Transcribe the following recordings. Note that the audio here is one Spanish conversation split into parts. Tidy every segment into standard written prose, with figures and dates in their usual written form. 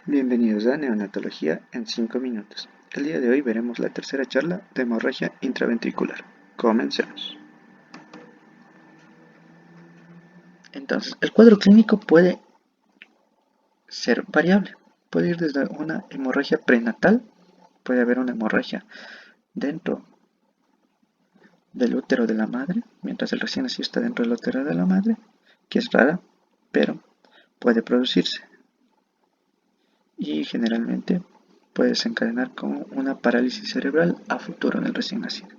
Bienvenidos a Neonatología en 5 minutos. El día de hoy veremos la tercera charla de hemorragia intraventricular. Comencemos. Entonces, el cuadro clínico puede ser variable. Puede ir desde una hemorragia prenatal, puede haber una hemorragia dentro del útero de la madre, mientras el recién nacido está dentro del útero de la madre, que es rara, pero puede producirse. Y generalmente puede desencadenar con una parálisis cerebral a futuro en el recién nacido.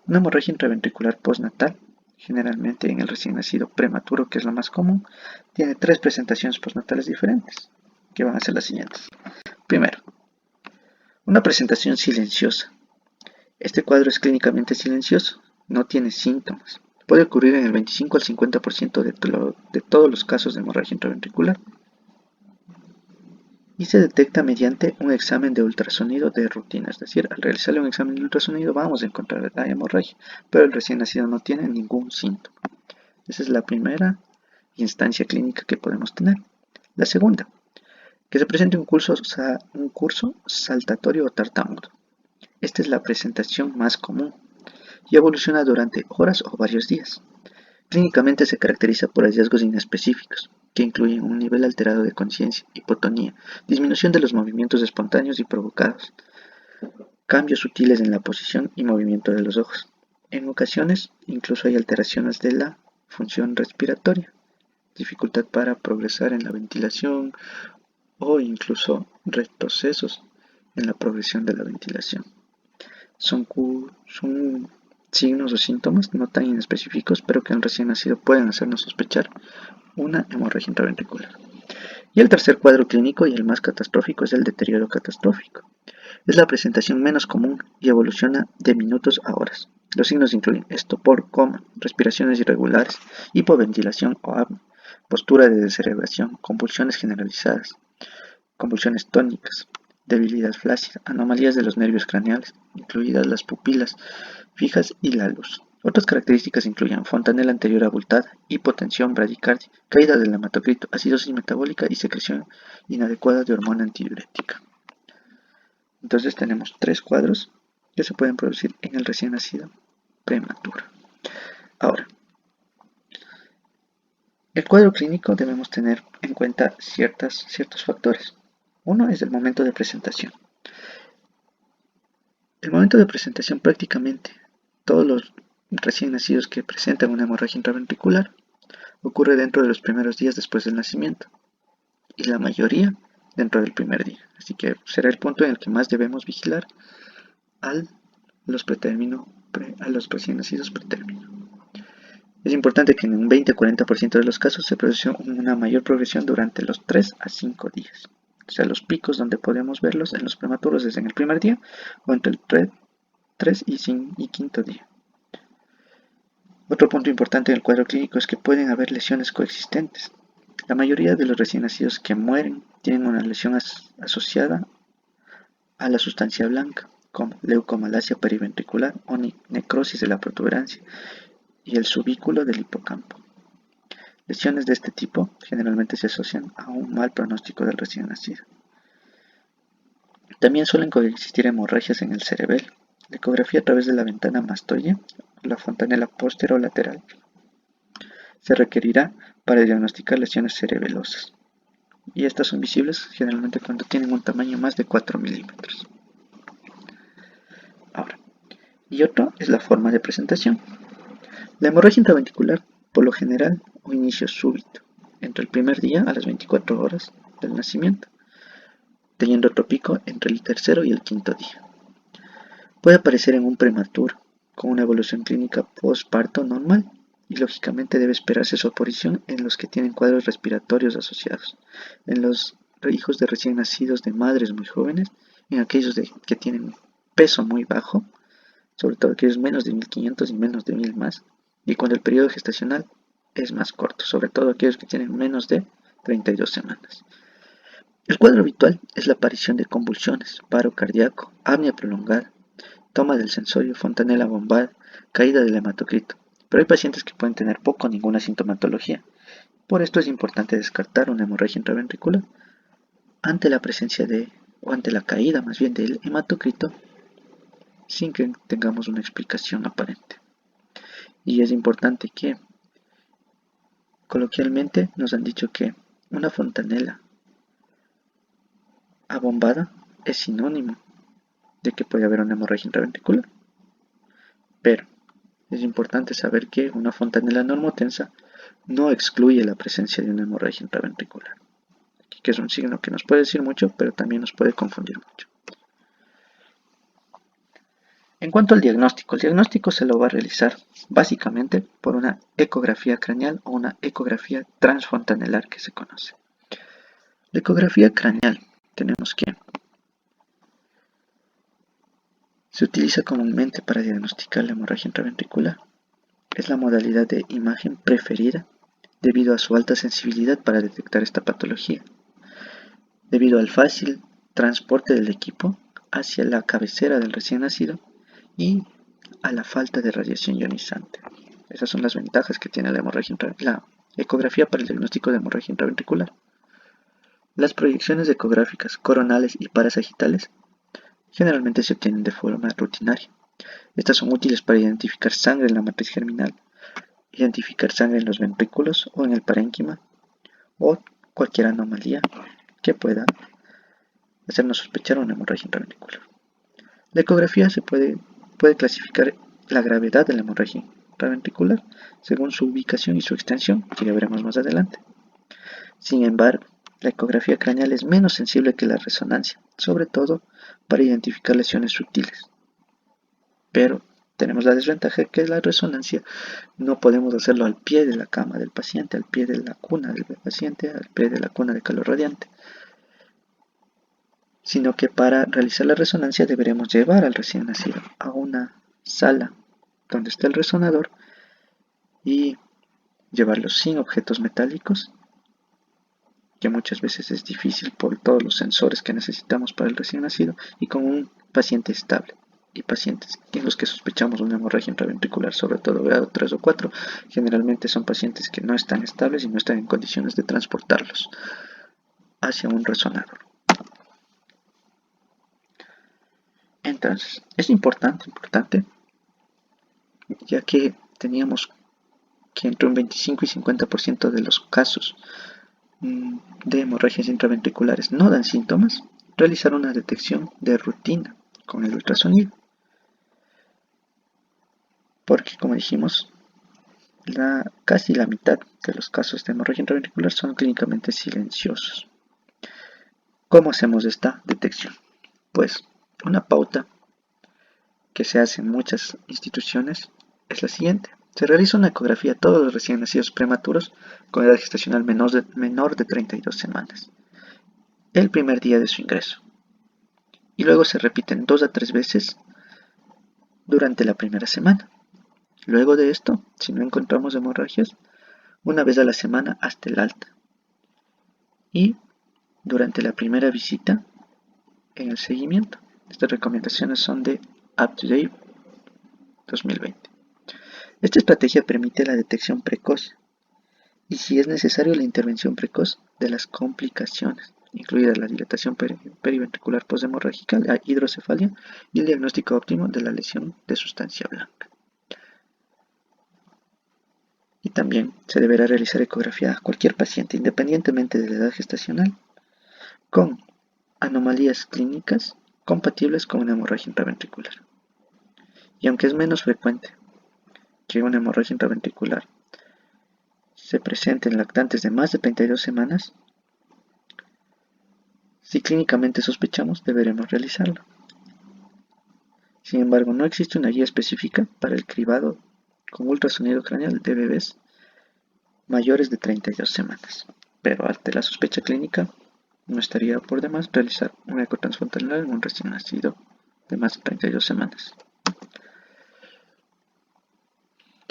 Una hemorragia intraventricular postnatal, generalmente en el recién nacido prematuro, que es lo más común, tiene tres presentaciones postnatales diferentes, que van a ser las siguientes. Primero, una presentación silenciosa. Este cuadro es clínicamente silencioso, no tiene síntomas. Puede ocurrir en el 25 al 50% de todos los casos de hemorragia intraventricular y se detecta mediante un examen de ultrasonido de rutina, es decir, al realizarle un examen de ultrasonido vamos a encontrar la hemorragia, pero el recién nacido no tiene ningún síntoma. Esa es la primera instancia clínica que podemos tener. La segunda, que se presente un curso saltatorio o tartamudo. Esta es la presentación más común y evoluciona durante horas o varios días. Clínicamente se caracteriza por hallazgos inespecíficos, que incluyen un nivel alterado de conciencia, hipotonía, disminución de los movimientos espontáneos y provocados, cambios sutiles en la posición y movimiento de los ojos. En ocasiones, incluso hay alteraciones de la función respiratoria, dificultad para progresar en la ventilación o incluso retrocesos en la progresión de la ventilación. Son signos o síntomas no tan inespecíficos, pero que en recién nacido pueden hacernos sospechar una hemorragia intraventricular. Y el tercer cuadro clínico y el más catastrófico es el deterioro catastrófico. Es la presentación menos común y evoluciona de minutos a horas. Los signos incluyen estupor, coma, respiraciones irregulares, hipoventilación o apnea, postura de descerebración, convulsiones generalizadas, convulsiones tónicas, debilidad flácida, anomalías de los nervios craneales, incluidas las pupilas fijas y la luz. Otras características incluyen fontanela anterior abultada, hipotensión, bradicardia, caída del hematocrito, acidosis metabólica y secreción inadecuada de hormona antidiurética. Entonces tenemos tres cuadros que se pueden producir en el recién nacido prematuro. Ahora, el cuadro clínico debemos tener en cuenta ciertos factores. Uno es el momento de presentación. El momento de presentación prácticamente todos los recién nacidos que presentan una hemorragia intraventricular ocurre dentro de los primeros días después del nacimiento y la mayoría dentro del primer día. Así que será el punto en el que más debemos vigilar a los recién nacidos pretérmino. Es importante que en un 20-40% de los casos se produce una mayor progresión durante los 3 a 5 días. O sea, los picos donde podemos verlos en los prematuros es en el primer día o entre el 3 y quinto día. Otro punto importante en el cuadro clínico es que pueden haber lesiones coexistentes. La mayoría de los recién nacidos que mueren tienen una lesión asociada a la sustancia blanca, como leucomalacia periventricular o necrosis de la protuberancia y el subículo del hipocampo. Lesiones de este tipo generalmente se asocian a un mal pronóstico del recién nacido. También suelen coexistir hemorragias en el cerebelo. La ecografía a través de la ventana mastoide, la fontanela posterolateral, se requerirá para diagnosticar lesiones cerebelosas. Y estas son visibles generalmente cuando tienen un tamaño más de 4 milímetros. Ahora, y otro es la forma de presentación. La hemorragia intraventricular, por lo general, o inicio súbito, entre el primer día a las 24 horas del nacimiento, teniendo otro pico entre el tercero y el quinto día. Puede aparecer en un prematuro, con una evolución clínica postparto normal, y lógicamente debe esperarse su aparición en los que tienen cuadros respiratorios asociados, en los hijos de recién nacidos de madres muy jóvenes, en aquellos que tienen peso muy bajo, sobre todo aquellos menos de 1500 y menos de 1000 más, y cuando el periodo gestacional es más corto, sobre todo aquellos que tienen menos de 32 semanas. El cuadro habitual es la aparición de convulsiones, paro cardíaco, apnea prolongada, toma del sensorio, fontanela bombada, caída del hematocrito, pero hay pacientes que pueden tener poco o ninguna sintomatología. Por esto es importante descartar una hemorragia intraventricular ante la presencia o ante la caída más bien del hematocrito, sin que tengamos una explicación aparente. Y es importante que, coloquialmente, nos han dicho que una fontanela abombada es sinónimo de que puede haber una hemorragia intraventricular. Pero es importante saber que una fontanela normotensa no excluye la presencia de una hemorragia intraventricular, que es un signo que nos puede decir mucho, pero también nos puede confundir mucho. En cuanto al diagnóstico, el diagnóstico se lo va a realizar básicamente por una ecografía craneal o una ecografía transfontanelar que se conoce. La ecografía craneal tenemos que se utiliza comúnmente para diagnosticar la hemorragia intraventricular. Es la modalidad de imagen preferida debido a su alta sensibilidad para detectar esta patología, debido al fácil transporte del equipo hacia la cabecera del recién nacido y a la falta de radiación ionizante. Esas son las ventajas que tiene la ecografía para el diagnóstico de hemorragia intraventricular. Las proyecciones ecográficas coronales y parasagitales generalmente se obtienen de forma rutinaria. Estas son útiles para identificar sangre en la matriz germinal, identificar sangre en los ventrículos o en el parénquima, o cualquier anomalía que pueda hacernos sospechar una hemorragia intraventricular. La ecografía puede clasificar la gravedad de la hemorragia intraventricular según su ubicación y su extensión, que ya veremos más adelante. Sin embargo, la ecografía craneal es menos sensible que la resonancia, sobre todo para identificar lesiones sutiles. Pero tenemos la desventaja de que la resonancia no podemos hacerlo al pie de la cama del paciente, al pie de la cuna del paciente, al pie de la cuna de calor radiante, sino que para realizar la resonancia deberemos llevar al recién nacido a una sala donde está el resonador y llevarlo sin objetos metálicos, que muchas veces es difícil por todos los sensores que necesitamos para el recién nacido, y con un paciente estable. Y pacientes en los que sospechamos una hemorragia intraventricular, sobre todo grado 3 o 4, generalmente son pacientes que no están estables y no están en condiciones de transportarlos hacia un resonador. Entonces, es importante, ya que teníamos que entre un 25 y 50% de los casos de hemorragias intraventriculares no dan síntomas, realizar una detección de rutina con el ultrasonido. Porque, como dijimos, casi la mitad de los casos de hemorragia intraventricular son clínicamente silenciosos. ¿Cómo hacemos esta detección? Pues una pauta que se hace en muchas instituciones es la siguiente. Se realiza una ecografía a todos los recién nacidos prematuros con edad gestacional menor de 32 semanas, el primer día de su ingreso, y luego se repiten 2 a 3 veces durante la primera semana. Luego de esto, si no encontramos hemorragias, una vez a la semana hasta el alta, y durante la primera visita en el seguimiento. Estas recomendaciones son de UpToDate 2020. Esta estrategia permite la detección precoz y, si es necesario, la intervención precoz de las complicaciones, incluida la dilatación periventricular poshemorrágica, la hidrocefalia y el diagnóstico óptimo de la lesión de sustancia blanca. Y también se deberá realizar ecografía a cualquier paciente, independientemente de la edad gestacional, con anomalías clínicas compatibles con una hemorragia intraventricular. Y aunque es menos frecuente que una hemorragia intraventricular se presente en lactantes de más de 32 semanas, si clínicamente sospechamos, deberemos realizarlo. Sin embargo, no existe una guía específica para el cribado con ultrasonido craneal de bebés mayores de 32 semanas, pero ante la sospecha clínica no estaría por demás realizar un ecotransfrontalar en un recién nacido de más de 32 semanas.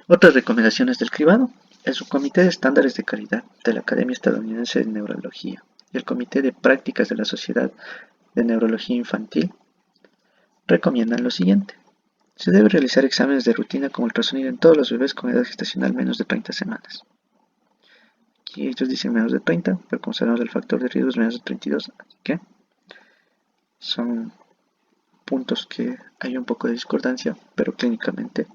Otras recomendaciones del cribado: el Subcomité de Estándares de Calidad de la Academia Estadounidense de Neurología y el Comité de Prácticas de la Sociedad de Neurología Infantil recomiendan lo siguiente. Se debe realizar exámenes de rutina con ultrasonido en todos los bebés con edad gestacional menos de 30 semanas. Aquí ellos dicen menos de 30, pero como sabemos el factor de riesgo es menos de 32, así que son puntos que hay un poco de discordancia, pero clínicamente,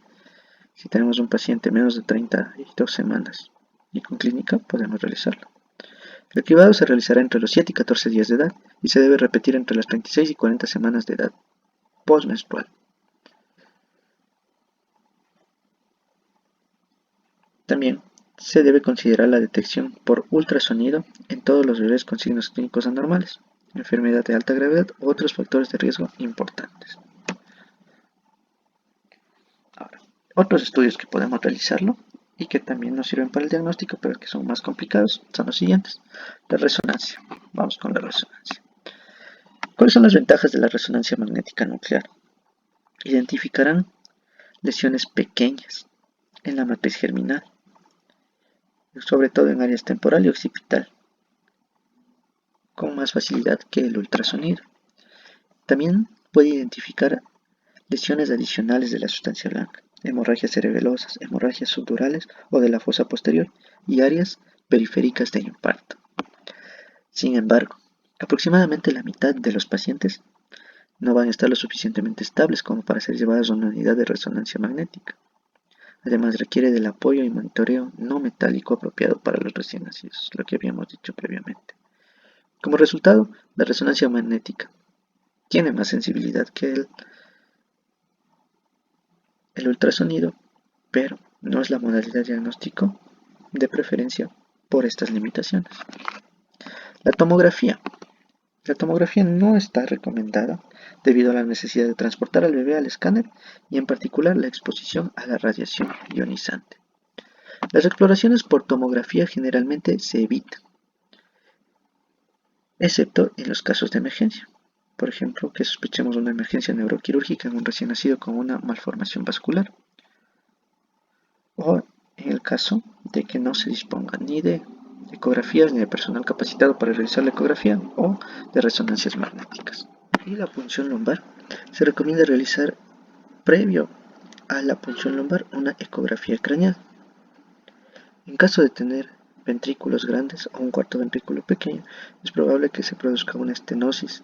si tenemos un paciente menos de 32 semanas y con clínica, podemos realizarlo. El cribado se realizará entre los 7 y 14 días de edad y se debe repetir entre las 36 y 40 semanas de edad postmenstrual. También se debe considerar la detección por ultrasonido en todos los bebés con signos clínicos anormales, enfermedad de alta gravedad u otros factores de riesgo importantes. Ahora, otros estudios que podemos realizarlo y que también nos sirven para el diagnóstico, pero que son más complicados, son los siguientes. La resonancia. Vamos con la resonancia. ¿Cuáles son las ventajas de la resonancia magnética nuclear? Identificarán lesiones pequeñas en la matriz germinal, sobre todo en áreas temporal y occipital, con más facilidad que el ultrasonido. También puede identificar lesiones adicionales de la sustancia blanca, hemorragias cerebelosas, hemorragias subdurales o de la fosa posterior y áreas periféricas de infarto. Sin embargo, aproximadamente la mitad de los pacientes no van a estar lo suficientemente estables como para ser llevados a una unidad de resonancia magnética. Además, requiere del apoyo y monitoreo no metálico apropiado para los recién nacidos, lo que habíamos dicho previamente. Como resultado, la resonancia magnética tiene más sensibilidad que el ultrasonido, pero no es la modalidad de diagnóstico de preferencia por estas limitaciones. La tomografía. La tomografía no está recomendada debido a la necesidad de transportar al bebé al escáner y en particular la exposición a la radiación ionizante. Las exploraciones por tomografía generalmente se evitan, excepto en los casos de emergencia. Por ejemplo, que sospechemos una emergencia neuroquirúrgica en un recién nacido con una malformación vascular. O en el caso de que no se disponga ni de ecografías ni de personal capacitado para realizar la ecografía o de resonancias magnéticas. Y la punción lumbar se recomienda realizar previo a la punción lumbar una ecografía craneal. En caso de tener ventrículos grandes o un cuarto ventrículo pequeño, es probable que se produzca una estenosis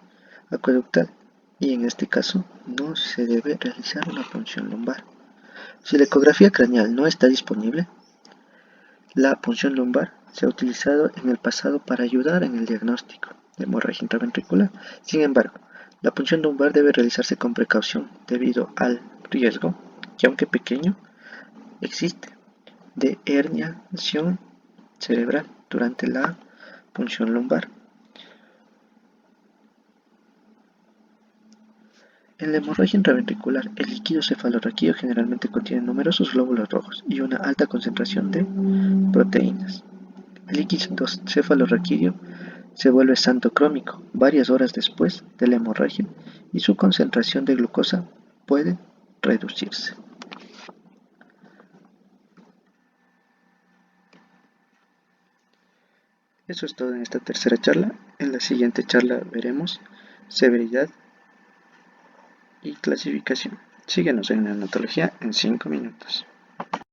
acueductal y en este caso no se debe realizar una punción lumbar. Si la ecografía craneal no está disponible, la punción lumbar se ha utilizado en el pasado para ayudar en el diagnóstico de hemorragia intraventricular. Sin embargo, la punción lumbar debe realizarse con precaución debido al riesgo, que aunque pequeño, existe de herniación cerebral durante la punción lumbar. En la hemorragia intraventricular, el líquido cefalorraquídeo generalmente contiene numerosos glóbulos rojos y una alta concentración de proteínas. El líquido cefalorraquídeo se vuelve xantocrómico varias horas después de la hemorragia y su concentración de glucosa puede reducirse. Eso es todo en esta tercera charla. En la siguiente charla veremos severidad y clasificación. Síguenos en Neonatología en 5 minutos.